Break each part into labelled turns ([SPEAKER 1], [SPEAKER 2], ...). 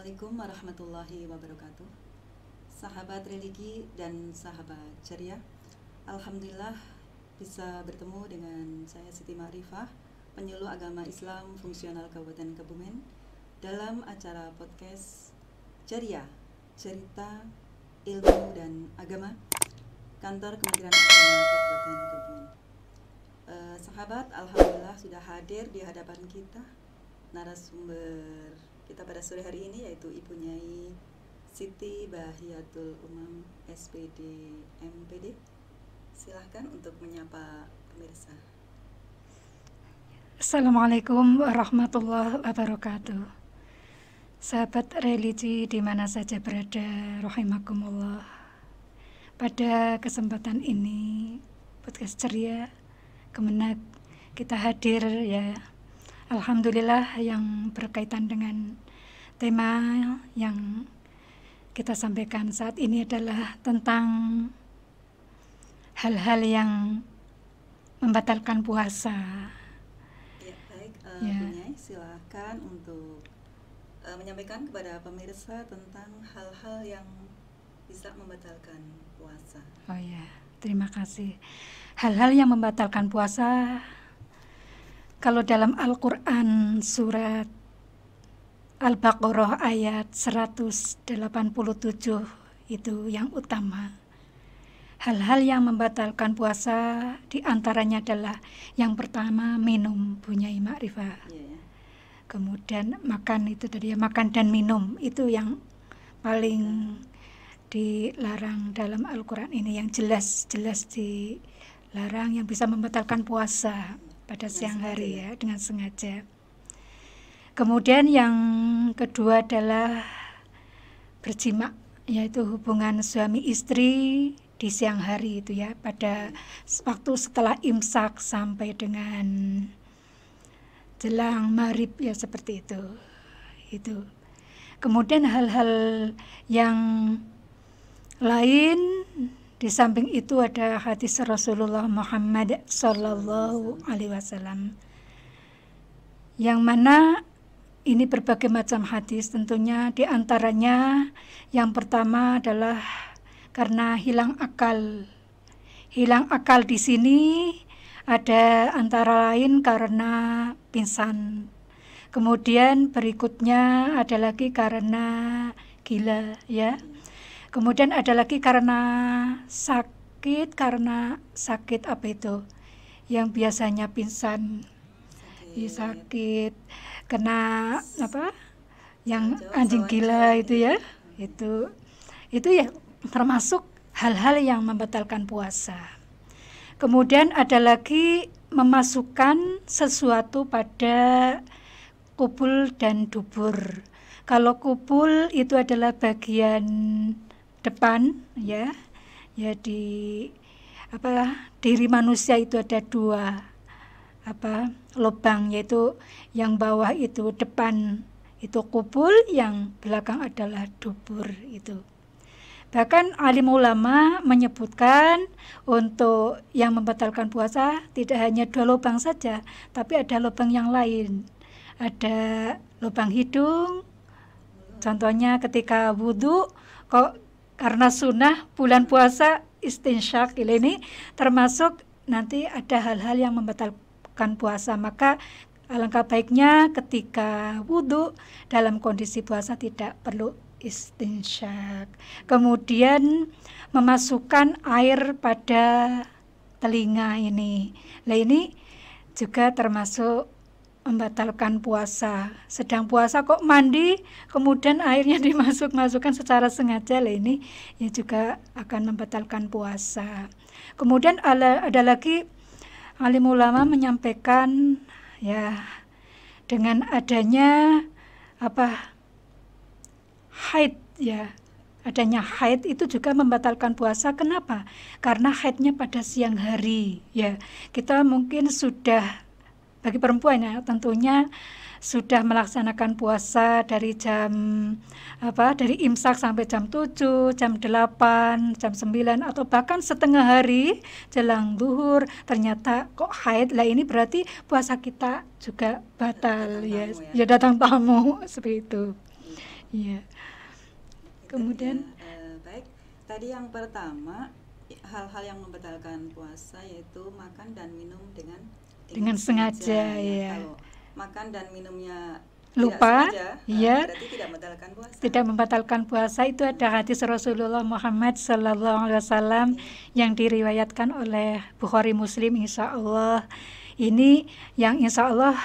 [SPEAKER 1] Assalamualaikum warahmatullahi wabarakatuh. Sahabat religi dan sahabat ceria, alhamdulillah bisa bertemu dengan saya Siti Ma'rifah, penyuluh agama Islam fungsional Kabupaten Kebumen, dalam acara podcast Ceria, Cerita Ilmu dan Agama, Kantor Kementerian Agama Kabupaten Kebumen. Sahabat, alhamdulillah sudah hadir di hadapan kita narasumber kita pada sore hari ini, yaitu Ibu Nyai Siti Bahiyatul Umam SPD MPD. Silahkan untuk menyapa pemirsa.
[SPEAKER 2] Assalamualaikum warahmatullahi wabarakatuh. Sahabat religi di mana saja berada, rahimakumullah. Pada kesempatan ini, podcast ceria Kemenak, kita hadir ya, alhamdulillah, yang berkaitan dengan tema yang kita sampaikan saat ini adalah tentang hal-hal yang membatalkan puasa.
[SPEAKER 1] Ya, baik,
[SPEAKER 2] Ya.
[SPEAKER 1] Bu Nyai, silakan untuk menyampaikan kepada pemirsa tentang hal-hal yang bisa membatalkan puasa.
[SPEAKER 2] Oh ya, terima kasih. Hal-hal yang membatalkan puasa, kalau dalam Al-Quran surat Al-Baqarah ayat 187 itu yang utama. Hal-hal yang membatalkan puasa diantaranya adalah yang pertama minum, Bu Nyai Ma'rifah.
[SPEAKER 1] Ya.
[SPEAKER 2] Kemudian makan, itu tadi ya, makan dan minum itu yang paling dilarang dalam Al-Quran ini, yang jelas-jelas dilarang, yang bisa membatalkan puasa pada siang hari ya, dengan sengaja. Kemudian yang kedua adalah berjima, yaitu hubungan suami istri di siang hari itu ya, pada waktu setelah imsak sampai dengan jelang maghrib ya, seperti itu. Itu. Kemudian hal-hal yang lain di samping itu ada hadis Rasulullah Muhammad Sallallahu Alaihi Wasallam, yang mana ini berbagai macam hadis tentunya. Di antaranya yang pertama adalah karena hilang akal. Hilang akal di sini ada antara lain karena pingsan. Kemudian berikutnya ada lagi karena gila ya. Kemudian ada lagi karena sakit apa itu? Yang biasanya pingsan, sakit kena apa? Yang anjing gila itu ya. Itu ya termasuk hal-hal yang membatalkan puasa. Kemudian ada lagi memasukkan sesuatu pada kubul dan dubur. Kalau kubul itu adalah bagian depan ya di diri manusia itu ada dua lubang, yaitu yang bawah itu depan itu kubul, yang belakang adalah dubur itu. Bahkan alim ulama menyebutkan untuk yang membatalkan puasa tidak hanya dua lubang saja, tapi ada lubang yang lain. Ada lubang hidung, contohnya ketika wudhu, kok karena sunnah bulan puasa istinsyak, ini termasuk nanti ada hal-hal yang membatalkan puasa. Maka alangkah baiknya ketika wudhu dalam kondisi puasa tidak perlu istinsyak. Kemudian memasukkan air pada telinga ini. Nah, ini juga termasuk membatalkan puasa. Sedang puasa kok mandi, kemudian airnya masukkan secara sengaja, lah ini ya juga akan membatalkan puasa. Kemudian ada lagi alim ulama menyampaikan ya, dengan adanya haid ya, adanya haid itu juga membatalkan puasa. Kenapa? Karena haidnya pada siang hari ya. Kita mungkin sudah, bagi perempuan ya, tentunya sudah melaksanakan puasa dari dari imsak sampai jam 7, jam 8, jam 9, atau bahkan setengah hari jelang zuhur ternyata kok haid. Lah ini berarti puasa kita juga batal ya. Ya datang tamu seperti itu. Iya. Kemudian
[SPEAKER 1] Baik, tadi yang pertama hal-hal yang membatalkan puasa yaitu makan dan minum dengan
[SPEAKER 2] sengaja, ya.
[SPEAKER 1] Kalau makan dan minumnya
[SPEAKER 2] Lupa,
[SPEAKER 1] tidak sengaja,
[SPEAKER 2] iya.
[SPEAKER 1] berarti tidak membatalkan puasa.
[SPEAKER 2] Tidak membatalkan puasa. Itu ada hadis Rasulullah Muhammad Sallallahu Alaihi Wasallam yang diriwayatkan oleh Bukhari Muslim, insya Allah. Ini yang insya Allah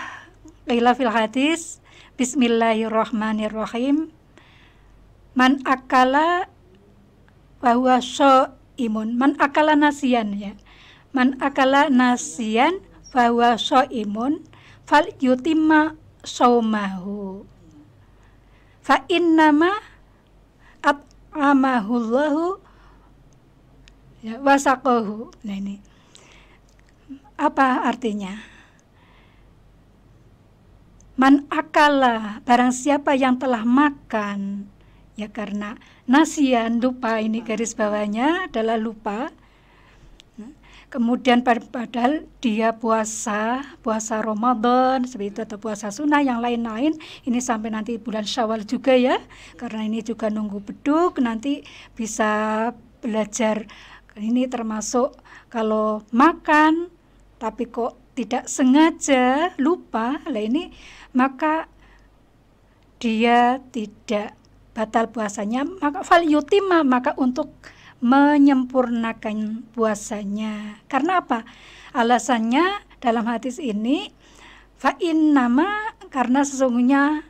[SPEAKER 2] qila fil hadis, Bismillahirrahmanirrahim, man akala bahwa imun, man akala nasian, ya, man akala nasian bahwa imun, fal yutimma saumahu fa innama at'amahullahu ya wasaqahu. Nah, ini apa artinya? Man akala, barang siapa yang telah makan, ya karena nasian, lupa, ini garis bawahnya adalah lupa. Kemudian padahal dia puasa Ramadan seperti itu, atau puasa sunnah yang lain-lain, ini sampai nanti bulan Syawal juga ya, karena ini juga nunggu beduk, nanti bisa belajar. Ini termasuk kalau makan tapi kok tidak sengaja, lupa, lah ini maka dia tidak batal puasanya, maka fal yutima, maka untuk menyempurnakan puasanya. Karena apa? Alasannya dalam hadis ini, fa innama, karena sesungguhnya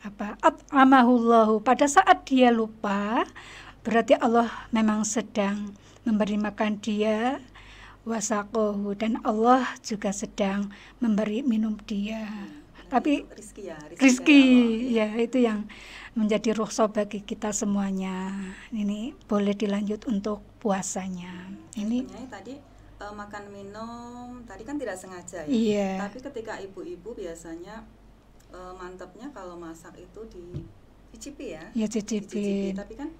[SPEAKER 2] apa? At'amahullahu, pada saat dia lupa, berarti Allah memang sedang memberi makan dia, wasaqohu, dan Allah juga sedang memberi minum dia. Tapi rizki ya, itu yang menjadi rukhsah bagi kita semuanya. Ini boleh dilanjut untuk puasanya. Ini
[SPEAKER 1] tadi makan minum tadi kan tidak sengaja ya.
[SPEAKER 2] Iya.
[SPEAKER 1] Tapi ketika ibu-ibu biasanya mantapnya kalau masak itu dicicipi ya.
[SPEAKER 2] Ya, cicipin.
[SPEAKER 1] Tapi kan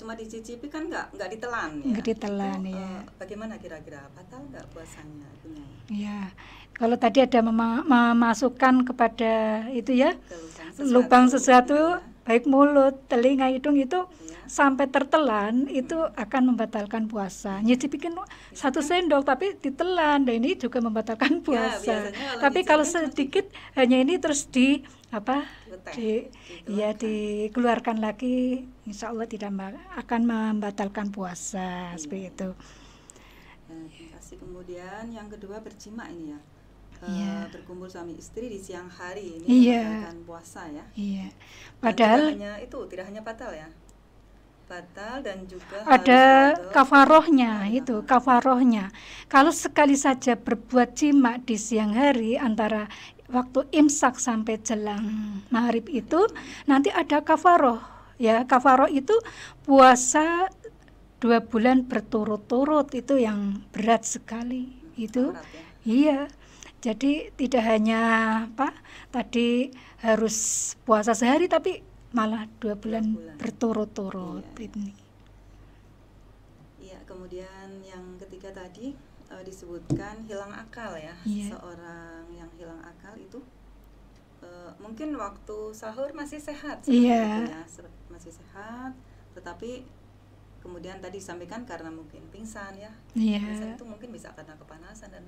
[SPEAKER 1] cuma dicicipi kan nggak ditelan ya.
[SPEAKER 2] Nggak ditelan itu, ya.
[SPEAKER 1] Bagaimana kira-kira batal nggak puasanya ibunya?
[SPEAKER 2] Ya, kalau tadi ada memasukkan kepada itu ya, lubang sesuatu ya. Baik mulut, telinga, hidung itu ya. Sampai tertelan itu akan membatalkan puasa. Nyicipin 1 sendok tapi ditelan, dan ini juga membatalkan puasa. Ya, tapi kalau sedikit hanya ini terus dikeluarkan lagi, insya Allah tidak akan membatalkan puasa. Ya. Seperti itu.
[SPEAKER 1] Kemudian yang kedua berjima ini ya. Berkumpul suami istri di siang hari ini membatalkan puasa ya. Iya.
[SPEAKER 2] Padahal
[SPEAKER 1] tidak hanya batal ya. Batal dan juga
[SPEAKER 2] ada kafarohnya, kafarohnya. Kalau sekali saja berbuat jima di siang hari antara waktu imsak sampai jelang maghrib itu, nanti ada kafaroh ya. Kafaroh itu puasa 2 bulan berturut-turut, itu yang berat sekali itu. Iya. Jadi tidak hanya tadi harus puasa sehari, tapi malah 2 bulan berturut-turut. Ini.
[SPEAKER 1] Iya, kemudian yang ketiga tadi disebutkan hilang akal ya. Seorang yang hilang akal itu mungkin waktu sahur masih sehat, masih sehat, tetapi kemudian tadi disampaikan karena mungkin pingsan ya. Pingsan itu mungkin bisa karena kepanasan dan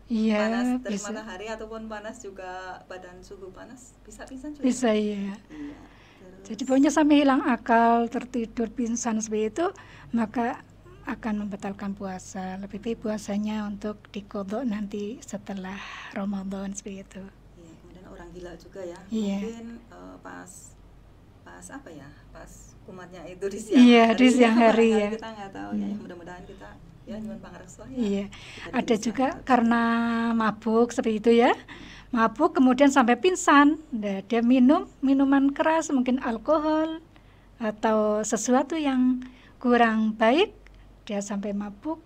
[SPEAKER 1] panas dari matahari, ataupun panas juga badan, suhu panas, bisa pingsan juga.
[SPEAKER 2] Bisa ya. Jadi pokoknya sampai hilang akal, tertidur, pingsan seperti itu, maka akan membatalkan puasa. Lebih baik puasanya untuk diqodho nanti setelah Ramadan seperti itu.
[SPEAKER 1] Iya, kemudian orang gila juga ya. Mungkin pas kumatnya itu di siang hari.
[SPEAKER 2] Di siang hari ya.
[SPEAKER 1] Kita nggak tahu ya. Mudah-mudahan kita jangan pangrasa ya.
[SPEAKER 2] Iya. Ada juga karena mabuk seperti itu ya. Mabuk kemudian sampai pingsan. Nah, dia minum minuman keras, mungkin alkohol atau sesuatu yang kurang baik, dia sampai mabuk,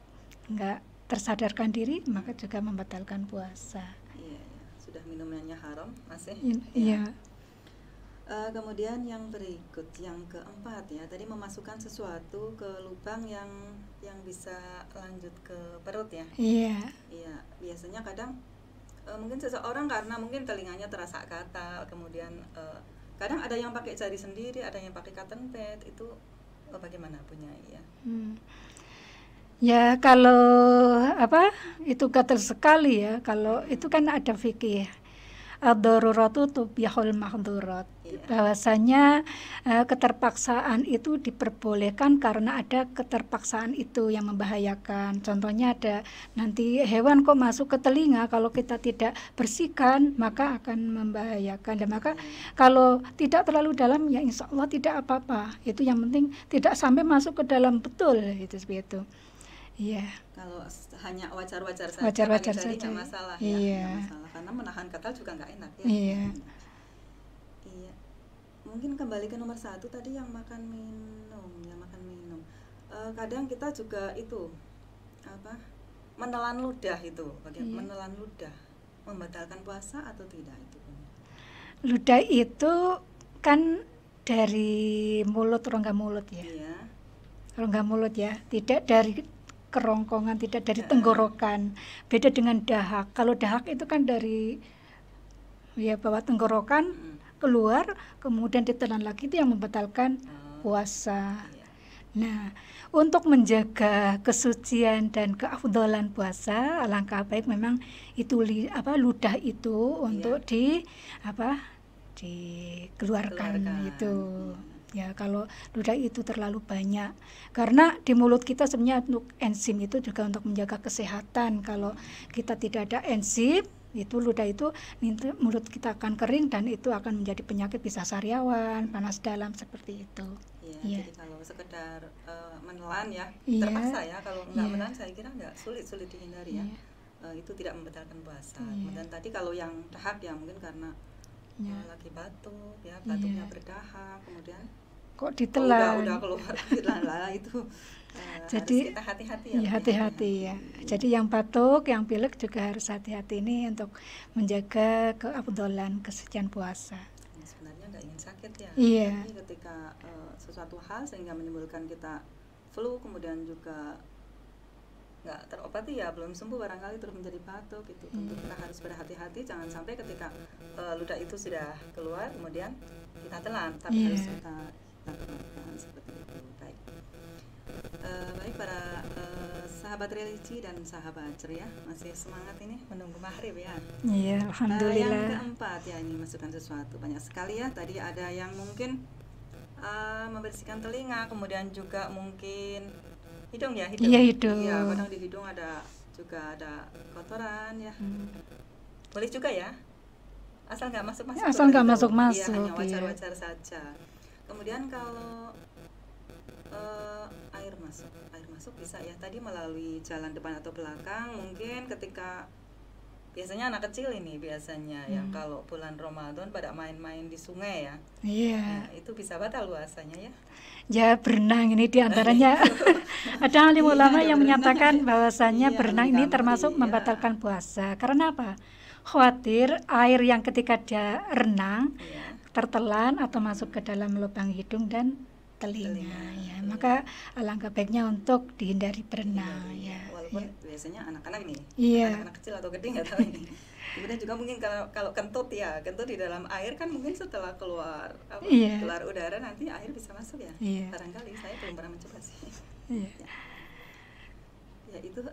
[SPEAKER 2] nggak tersadarkan diri, maka juga membatalkan puasa.
[SPEAKER 1] Iya, sudah minumannya haram masih.
[SPEAKER 2] Iya.
[SPEAKER 1] Kemudian yang berikut, yang keempat ya, tadi memasukkan sesuatu ke lubang yang bisa lanjut ke perut ya.
[SPEAKER 2] Iya.
[SPEAKER 1] Iya, biasanya kadang mungkin seseorang karena mungkin telinganya terasa gatal, kemudian Kadang ada yang pakai jari sendiri, ada yang pakai cotton pad, itu bagaimana punya ya?
[SPEAKER 2] Ya kalau itu gatal sekali ya. Kalau itu kan ada fikih ad-daruratu tubihul mahdurat. Bahwasanya keterpaksaan itu diperbolehkan karena ada keterpaksaan itu yang membahayakan. Contohnya ada nanti hewan kok masuk ke telinga, kalau kita tidak bersihkan maka akan membahayakan. Dan maka kalau tidak terlalu dalam ya insya Allah tidak apa-apa. Itu yang penting tidak sampai masuk ke dalam betul, itu seperti itu. Iya.
[SPEAKER 1] Kalau hanya wajar-wajar saja,
[SPEAKER 2] wajar-wajar saja,
[SPEAKER 1] nggak masalah
[SPEAKER 2] ya.
[SPEAKER 1] Iya. Nggak masalah, karena menahan gatal juga nggak enak ya.
[SPEAKER 2] Iya.
[SPEAKER 1] Iya. Mungkin kembali ke nomor 1 tadi yang makan minum, kadang kita juga itu menelan ludah itu, menelan ludah membatalkan puasa atau tidak itu?
[SPEAKER 2] Ludah itu kan dari mulut, rongga mulut ya.
[SPEAKER 1] Iya.
[SPEAKER 2] Rongga mulut ya, tidak dari kerongkongan, tidak dari tenggorokan. Beda dengan dahak. Kalau dahak itu kan dari bawah tenggorokan keluar, kemudian ditelan lagi, itu yang membatalkan puasa. Nah, untuk menjaga kesucian dan keafdalan puasa, alangkah baik memang itu ludah itu untuk dikeluarkan itu. Ya, kalau ludah itu terlalu banyak, karena di mulut kita sebenarnya untuk enzim itu juga untuk menjaga kesehatan. Kalau kita tidak ada enzim, itu ludah itu mulut kita akan kering dan itu akan menjadi penyakit, bisa sariawan, panas dalam, seperti itu.
[SPEAKER 1] Jadi kalau sekedar menelan ya terpaksa ya, kalau nggak menelan saya kira nggak, sulit dihindari ya. Itu tidak membatalkan puasa. Kemudian tadi kalau yang dahak ya mungkin karena lagi batuk ya, batuknya berdahak, kemudian
[SPEAKER 2] kok ditelan,
[SPEAKER 1] udah keluar lah itu. Jadi harus kita hati-hati ya.
[SPEAKER 2] Hati-hati ya. Jadi yang batuk, yang pilek juga harus hati-hati ini untuk menjaga keafdalan kesucian puasa.
[SPEAKER 1] Sebenarnya nggak ingin sakit ya.
[SPEAKER 2] Iya.
[SPEAKER 1] Tapi ketika sesuatu hal sehingga menimbulkan kita flu, kemudian juga nggak terobati ya, belum sembuh barangkali terus menjadi batuk, itu tentu kita harus berhati-hati, jangan sampai ketika ludah itu sudah keluar kemudian kita telan, tapi harus kita keluarkan seperti itu. Baik para sahabat religi dan sahabat ceria, masih semangat ini menunggu maghrib ya.
[SPEAKER 2] Iya, alhamdulillah.
[SPEAKER 1] Yang keempat ya, ini masukkan sesuatu banyak sekali ya. Tadi ada yang mungkin membersihkan telinga, kemudian juga mungkin hidung ya, hidung.
[SPEAKER 2] Iya, hidung.
[SPEAKER 1] Iya, kadang di hidung juga ada kotoran ya. Boleh juga ya, asal nggak masuk-masuk.
[SPEAKER 2] Asal nggak masuk-masuk.
[SPEAKER 1] Iya, hanya wajar-wajar saja. Kemudian kalau air masuk bisa ya, tadi melalui jalan depan atau belakang. Mungkin ketika biasanya anak kecil ini yang kalau bulan Ramadan pada main-main di sungai ya.
[SPEAKER 2] Iya.
[SPEAKER 1] Nah, itu bisa batal puasanya ya.
[SPEAKER 2] Ya, berenang ini diantaranya. Ada alim ulama yang menyatakan bahwasanya berenang ini termasuk membatalkan puasa. Karena apa? Khawatir air yang ketika dia renang tertelan atau masuk ke dalam lubang hidung dan telinga ya. Maka alangkah baiknya untuk dihindari berenang ya.
[SPEAKER 1] Walaupun biasanya anak-anak nih, anak-anak kecil atau gede nggak tahu ini. Kemudian juga mungkin kalau kentut di dalam air kan mungkin setelah keluar udara nanti air bisa masuk ya. Barangkali saya belum pernah mencoba sih. Ya itu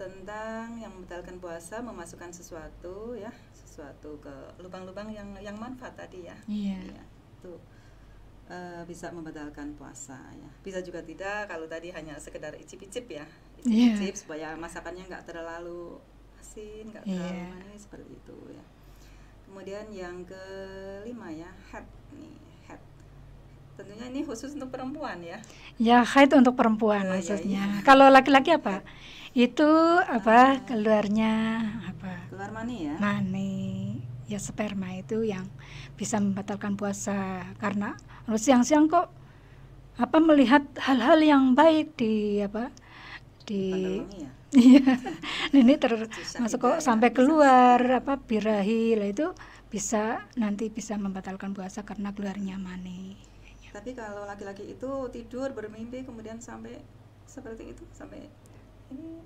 [SPEAKER 1] tentang yang membatalkan puasa, memasukkan sesuatu ke lubang-lubang yang manfaat tadi ya. Itu bisa membatalkan puasa ya. Bisa juga tidak, kalau tadi hanya sekedar icip-icip ya, icip-icip supaya masakannya nggak terlalu asin, nggak terlalu manis, seperti itu ya. Kemudian yang kelima ya, haid nih, haid. Tentunya ini khusus untuk perempuan ya. Ya, haid untuk perempuan maksudnya. Kalau laki-laki apa? Itu keluarnya keluar mani ya. Mani. Ya, sperma itu yang bisa membatalkan puasa, karena siang-siang kok melihat hal-hal yang baik di ini masuk kok sampai keluar birahi lah, itu nanti bisa membatalkan puasa karena keluarnya mani. Tapi kalau laki-laki itu tidur bermimpi kemudian sampai seperti itu, sampai ini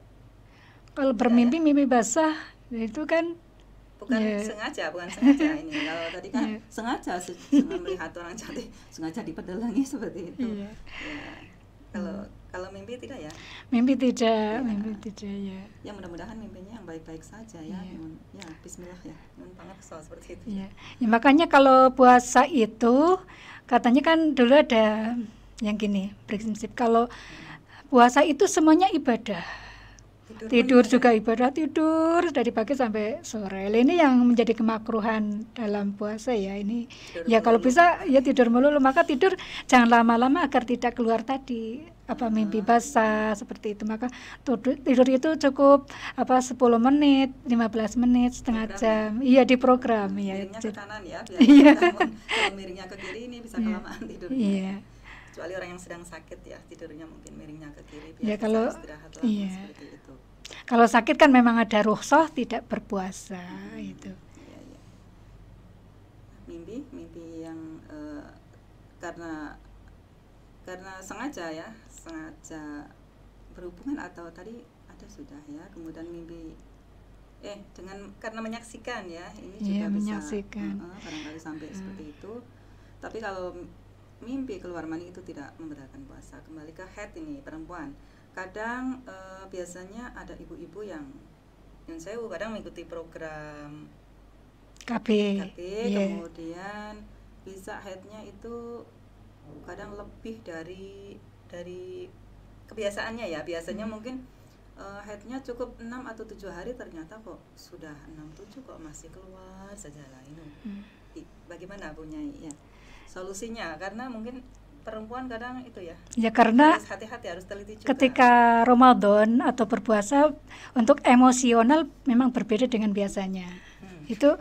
[SPEAKER 1] kalau bermimpi mimpi basah itu kan bukan
[SPEAKER 2] Yeah.
[SPEAKER 1] sengaja ini. Kalau tadi kan
[SPEAKER 2] Yeah.
[SPEAKER 1] sengaja melihat orang cantik, sengaja dipedelangi seperti itu.
[SPEAKER 2] Iya.
[SPEAKER 1] Ya. Kalau mimpi tidak ya?
[SPEAKER 2] Mimpi tidak,
[SPEAKER 1] Ya.
[SPEAKER 2] mimpi tidak ya.
[SPEAKER 1] Ya mudah-mudahan mimpinya yang baik-baik saja ya.
[SPEAKER 2] Iya.
[SPEAKER 1] Ya Bismillah ya. Nun pangersa seperti itu.
[SPEAKER 2] Iya. Ya, makanya kalau puasa itu katanya kan dulu ada yang gini, prinsip kalau puasa itu semuanya ibadah. Tidur juga ibadah, tidur dari pagi sampai sore. Ini yang menjadi kemakruhan dalam puasa ya. Ini
[SPEAKER 1] Tidur
[SPEAKER 2] ya kalau
[SPEAKER 1] melulu.
[SPEAKER 2] bisa ya tidur melulu, maka tidur jangan lama-lama agar tidak keluar tadi mimpi basah seperti itu. Maka tidur itu cukup 10 menit, 15 menit, setengah jam. Iya, diprogram ya.
[SPEAKER 1] Miringnya ke kanan ya, biar
[SPEAKER 2] Iya.
[SPEAKER 1] kalau miringnya ke kiri ini bisa kelamaan tidurnya.
[SPEAKER 2] Iya.
[SPEAKER 1] Kecuali orang yang sedang sakit ya, tidurnya mungkin miringnya ke kiri biar
[SPEAKER 2] Ya,
[SPEAKER 1] bisa
[SPEAKER 2] kalau
[SPEAKER 1] istirahat lama
[SPEAKER 2] iya.
[SPEAKER 1] seperti itu.
[SPEAKER 2] Kalau sakit kan memang ada rukhsah tidak berpuasa itu.
[SPEAKER 1] Iya. Mimpi yang karena sengaja berhubungan atau tadi ada sudah ya, kemudian mimpi karena menyaksikan ya, ini
[SPEAKER 2] Iya,
[SPEAKER 1] juga bisa
[SPEAKER 2] menyaksikan.
[SPEAKER 1] barangkali sampai seperti itu. Tapi kalau mimpi keluar mani itu tidak membatalkan puasa. Kembali ke haid ini, perempuan kadang biasanya ada ibu-ibu yang saya kadang mengikuti program
[SPEAKER 2] KB. Iya.
[SPEAKER 1] kemudian bisa haidnya itu kadang lebih dari kebiasaannya ya. Biasanya mungkin haidnya cukup 6 atau 7 hari, ternyata kok sudah 6-7 kok masih keluar saja lah ini. Bagaimana punya ya solusinya? Karena mungkin perempuan kadang itu ya. Ya
[SPEAKER 2] karena
[SPEAKER 1] harus hati-hati, harus teliti juga.
[SPEAKER 2] ketika Ramadan atau berpuasa untuk emosional memang berbeda dengan biasanya. Itu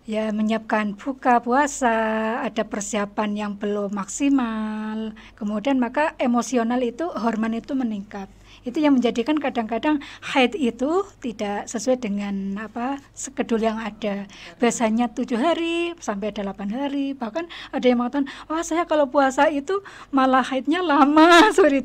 [SPEAKER 2] ya menyiapkan buka puasa, ada persiapan yang belum maksimal. Kemudian maka emosional itu, hormon itu meningkat. Itu yang menjadikan kadang-kadang haid itu tidak sesuai dengan skedul yang ada. Biasanya 7 hari sampai 8 hari. Bahkan ada yang mengatakan, wah saya kalau puasa itu malah haidnya lama. Seperti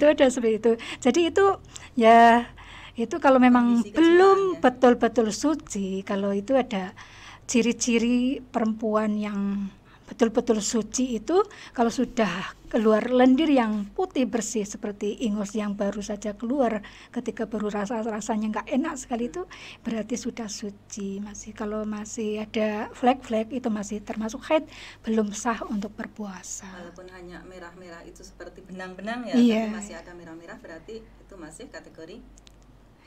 [SPEAKER 2] itu. Jadi itu ya, itu kalau memang belum betul-betul suci, kalau itu ada ciri-ciri perempuan yang betul-betul suci itu, kalau sudah keluar lendir yang putih bersih seperti ingus yang baru saja keluar, ketika baru rasanya nggak enak sekali, itu berarti sudah suci. Kalau masih ada flek-flek itu masih termasuk haid, belum sah untuk berpuasa.
[SPEAKER 1] Walaupun hanya merah-merah itu seperti benang-benang ya,
[SPEAKER 2] iya.
[SPEAKER 1] Tapi masih ada merah-merah, berarti itu masih kategori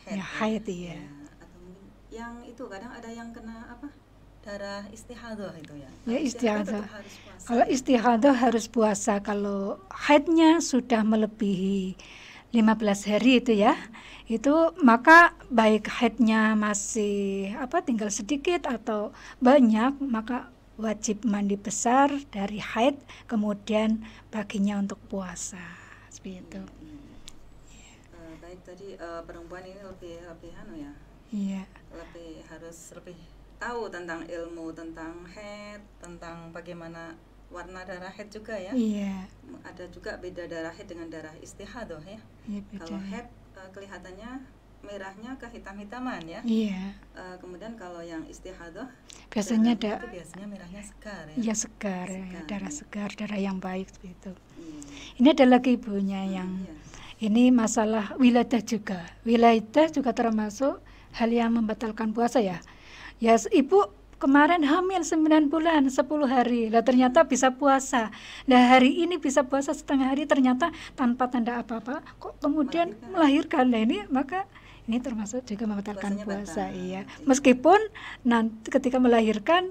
[SPEAKER 1] haid.
[SPEAKER 2] Ya, haid iya.
[SPEAKER 1] Atau mungkin yang itu kadang ada yang kena darah istihadah itu ya.
[SPEAKER 2] Ya, istihadah. Kalau istihadah harus puasa. Kalau haidnya sudah melebihi 15 hari itu ya, itu maka baik haidnya masih tinggal sedikit atau banyak, maka wajib mandi besar dari haid, kemudian paginya untuk puasa. Seperti itu.
[SPEAKER 1] Baik, tadi perempuan ini lebih ya.
[SPEAKER 2] Iya.
[SPEAKER 1] Harus lebih tahu tentang ilmu tentang haid, tentang bagaimana warna darah haid juga ya.
[SPEAKER 2] Iya.
[SPEAKER 1] Ada juga beda darah haid dengan darah istihadah ya.
[SPEAKER 2] Iya, beda.
[SPEAKER 1] Kalau haid kelihatannya merahnya kehitaman ya.
[SPEAKER 2] Iya.
[SPEAKER 1] Kemudian kalau yang istihadah
[SPEAKER 2] biasanya
[SPEAKER 1] biasanya merahnya segar ya.
[SPEAKER 2] Iya, segar. Ya, darah segar, darah yang baik seperti itu. Ini ada lagi ibunya yang ini masalah wiladah juga. Wiladah juga termasuk hal yang membatalkan puasa ya. Ya, ibu kemarin hamil 9 bulan 10 hari lah, ternyata bisa puasa. Nah, hari ini bisa puasa setengah hari, ternyata tanpa tanda apa-apa kok kemudian melahirkan. Nah, ini maka ini termasuk juga membatalkan puasa. Iya. Meskipun nanti ketika melahirkan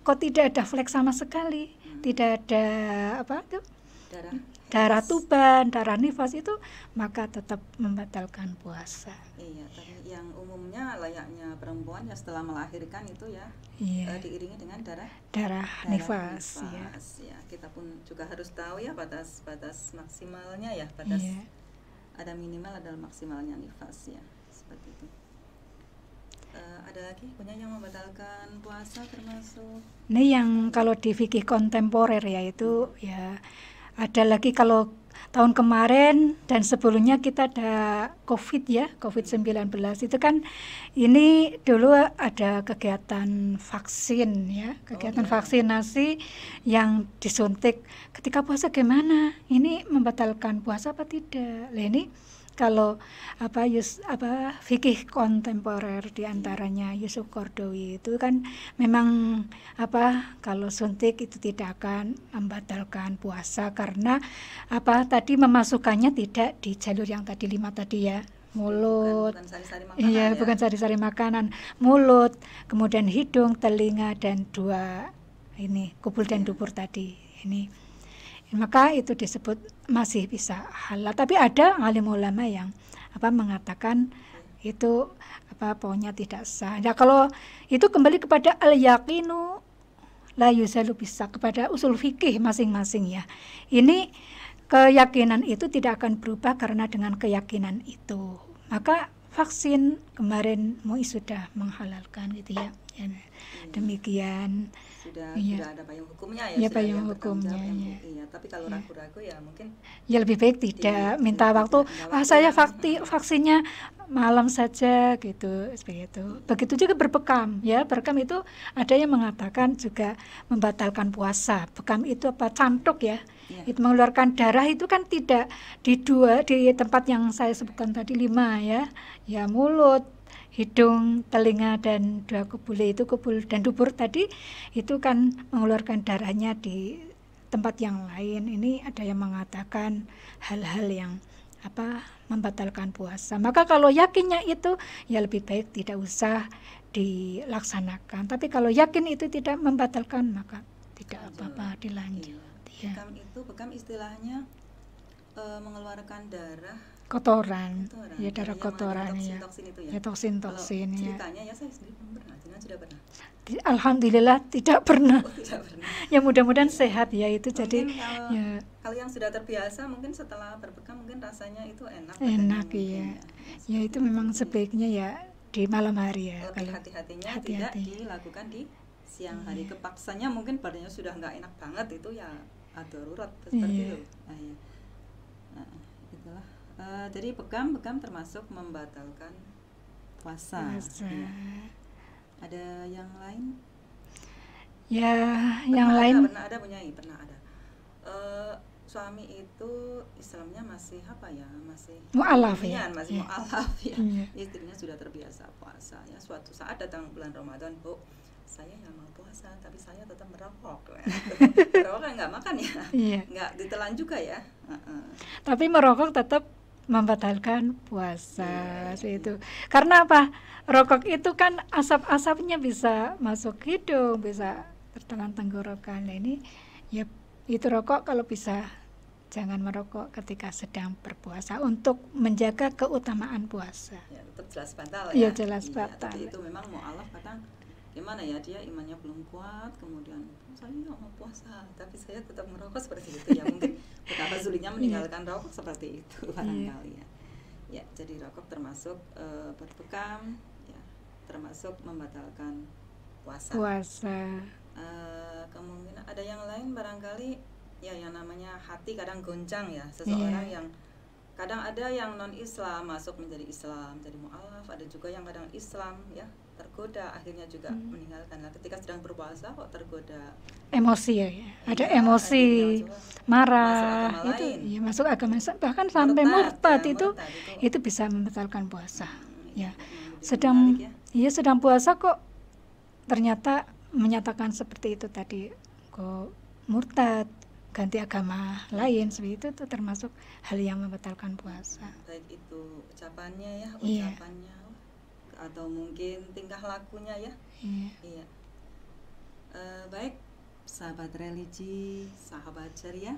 [SPEAKER 2] kok tidak ada flek sama sekali, tidak ada darah tuban, darah nifas, itu maka tetap membatalkan puasa.
[SPEAKER 1] Iya, tapi yang umumnya layaknya perempuan ya setelah melahirkan itu ya, diiringi dengan darah nifas. Ya. Kita pun juga harus tahu ya batas maksimalnya ya, ada minimal, ada maksimalnya nifas ya, seperti itu. Ada lagi punya yang membatalkan puasa termasuk?
[SPEAKER 2] Ini yang kalau di fikih kontemporer ya itu ya. Ada lagi kalau tahun kemarin dan sebelumnya kita ada COVID ya, COVID-19 itu kan ini dulu ada kegiatan vaksin ya, kegiatan vaksinasi yang disuntik. Ketika puasa gimana? Ini membatalkan puasa apa tidak? Lah ini kalau fikih kontemporer diantaranya Yusuf Qaradawi itu kan memang kalau suntik itu tidak akan membatalkan puasa karena tadi memasukkannya tidak di jalur yang tadi 5 tadi ya, mulut,
[SPEAKER 1] bukan sari-sari makanan
[SPEAKER 2] iya, bukan sari-sari makanan, mulut, kemudian hidung, telinga, dan 2 ini kubul dan dubur tadi ini. Maka itu disebut masih bisa halal. Tapi ada alim ulama yang mengatakan itu pokoknya tidak sah. Ya kalau itu kembali kepada al-yaqinu la yuzalu bisa, kepada usul fikih masing-masing ya. Ini keyakinan itu tidak akan berubah karena dengan keyakinan itu. Maka vaksin kemarin MUI sudah menghalalkan gitu ya. Demikian.
[SPEAKER 1] Sudah ada payung hukumnya ya,
[SPEAKER 2] ya payung hukumnya ya.
[SPEAKER 1] Iya, tapi kalau ragu-ragu ya mungkin
[SPEAKER 2] ya lebih baik tidak minta waktu. Saya vaksinnya malam saja gitu, seperti itu. Begitu juga berbekam ya. Berbekam itu ada yang mengatakan juga membatalkan puasa. Bekam itu cantuk ya. Itu mengeluarkan darah itu kan tidak di tempat yang saya sebutkan tadi 5 ya. Ya mulut, hidung, telinga, dan 2 kubul itu kubul dan dubur tadi itu kan mengeluarkan darahnya di tempat yang lain. Ini ada yang mengatakan hal-hal yang membatalkan puasa. Maka kalau yakinnya itu ya lebih baik tidak usah dilaksanakan. Tapi kalau yakin itu tidak membatalkan maka tidak apa-apa dilanjut.
[SPEAKER 1] Ya. Bekam istilahnya mengeluarkan darah
[SPEAKER 2] kotoran ya, darah kotoran ya. Toksin ya.
[SPEAKER 1] Ceritanya ya saya sendiri pernah, sudah pernah.
[SPEAKER 2] Alhamdulillah tidak pernah.
[SPEAKER 1] Tidak pernah.
[SPEAKER 2] Ya mudah-mudahan sehat ya itu. Mungkin jadi
[SPEAKER 1] kalau yang sudah terbiasa mungkin setelah berbekam mungkin rasanya itu enak
[SPEAKER 2] ya. Ya itu memang sebaiknya ya di malam hari ya.
[SPEAKER 1] Lebih hati-hatinya tidak dilakukan di siang hari. Kepaksanya mungkin badannya sudah nggak enak banget itu ya darurat seperti itu. Itulah. Jadi bekam termasuk membatalkan puasa. Ya. Ada yang lain?
[SPEAKER 2] Ya, yang lain.
[SPEAKER 1] Pernah ada. Suami itu Islamnya masih masih
[SPEAKER 2] mu'alaf ya.
[SPEAKER 1] Mu'alaf ya. Istrinya sudah terbiasa puasa ya. Suatu saat datang bulan Ramadan, Bu, saya mau puasa tapi saya tetap merokok. Merokok nggak makan ya. Nggak ditelan juga ya.
[SPEAKER 2] Tapi merokok tetap membatalkan puasa itu. Karena apa? Rokok itu kan asap-asapnya bisa masuk hidung, bisa tertelan tenggorokan. Nah, ini ya itu rokok kalau bisa jangan merokok ketika sedang berpuasa untuk menjaga keutamaan puasa.
[SPEAKER 1] Ya, tetap jelas batal ya.
[SPEAKER 2] Iya, jelas batal.
[SPEAKER 1] Tapi itu memang mu'alaf kadang gimana ya, dia imannya belum kuat, kemudian saya nggak mau puasa tapi saya tetap merokok seperti itu ya. Mungkin betapa sulitnya meninggalkan rokok seperti itu barangkali ya. Ya, jadi rokok termasuk berbekam ya, termasuk membatalkan puasa. Kemungkinan ada yang lain barangkali ya, yang namanya hati kadang goncang ya, seseorang yang kadang ada yang non Islam masuk menjadi Islam jadi mu'alaf, ada juga yang kadang Islam ya tergoda akhirnya juga meninggalkan. Nah, ketika sedang berpuasa kok tergoda
[SPEAKER 2] emosi ya, ada emosi marah masuk agama bahkan sampai murtad itu bisa membatalkan puasa ya. Sedang puasa kok ternyata menyatakan seperti itu tadi, kok murtad ganti agama lain, seperti itu termasuk hal yang membatalkan puasa.
[SPEAKER 1] Baik itu ucapannya atau mungkin tingkah lakunya ya. Iya. Baik sahabat religi, sahabat ceria,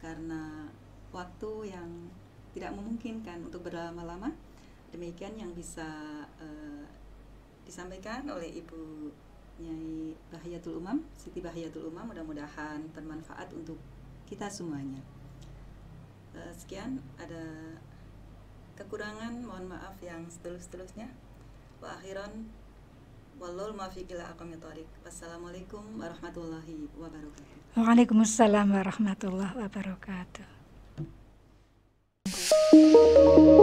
[SPEAKER 1] karena waktu yang tidak memungkinkan untuk berlama-lama, demikian yang bisa disampaikan oleh Ibu Nyai Bahiyatul Umam, Siti Bahiyatul Umam, mudah-mudahan bermanfaat untuk kita semuanya. Sekian, ada kekurangan mohon maaf yang setulus-tulusnya. Wa akhiran wallahul muwaffiq ila aqwamit thoriq. Wassalamualaikum warahmatullahi wabarakatuh.
[SPEAKER 2] Waalaikumsalam warahmatullahi wabarakatuh.
[SPEAKER 1] Thank